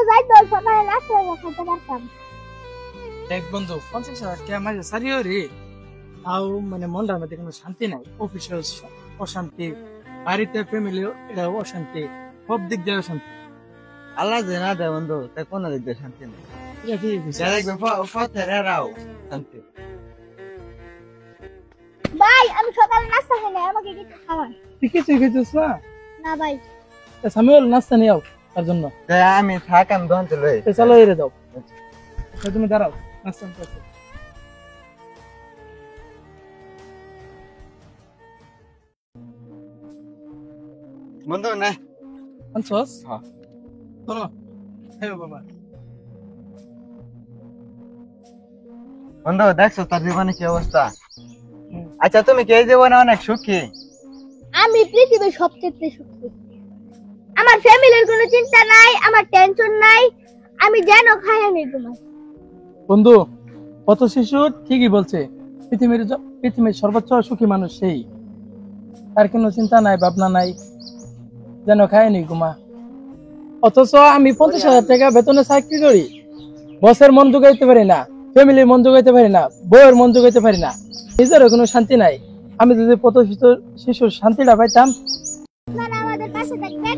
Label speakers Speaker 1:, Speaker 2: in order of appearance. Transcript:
Speaker 1: যাই তো সকালে নাস্তা খেতে পারতাম।
Speaker 2: দেখ বন্ধু 50,000 টাকা মাঝে সারিও রে, তাও মানে মনটার মধ্যে কোনো শান্তি নাই। অফিসে অশান্তি, বাড়িতে ফ্যামিলি এটা অশান্তি, সব দিক দিয়ে অশান্তি।
Speaker 3: আল্লাহ যে না দেয় বন্ধু, তাই কোনো দিক দিয়ে শান্তি নেই।
Speaker 2: এটা ঠিক আছে।
Speaker 3: যা দেখবে পথে রাও শান্তি।
Speaker 1: ভাই আমি সকালে নাস্তা খাই না, আমাকে কিছু খাওয়ান।
Speaker 2: তুই কিছুই খেয়েছিস না?
Speaker 1: না ভাই।
Speaker 2: সামিউল নাস্তা নিয়ে আও তার জন্য।
Speaker 3: তাই আমি থাক, আমি দোকান চলে যাই।
Speaker 2: চলো এরে দাও, তুমি দাঁড়াও নাস্তা করতে।
Speaker 3: বন্ধু না
Speaker 2: আনছস?
Speaker 3: হ্যাঁ।
Speaker 2: চলো হ্যাঁ বাবা।
Speaker 3: বন্ধু দেখছো তার জীবনে কি অবস্থা? আচ্ছা তুমি কি এই জীবনে অনেক সুখী?
Speaker 1: আমি পৃথিবীর সবচেয়ে সুখী। আমার ফ্যামিলির কোনো চিন্তা নাই, আমার টেনশন নাই, আমি যেন খাই আমি ঘুমাই।
Speaker 2: বন্ধু কত শিশু ঠিকই বলছে, পৃথিবীর সর্বোচ্চ সুখী মানুষ সেই, তার কোনো চিন্তা নাই ভাবনা নাই, যেন খায়নি ঘুমা। অথচ আমি 50,000 টাকা বেতনে চাকরি করি, বসের মন জোগাইতে পারি না, ফ্যামিলির মন জোগাইতে পারি না, বউয়ের মন জোগাইতে পারি না, নিজেরও কোনো শান্তি নাই। আমি যদি পথ শিশুর শান্তিটা পাইতাম।
Speaker 1: আপনারা আমাদের পাশে থাকবেন।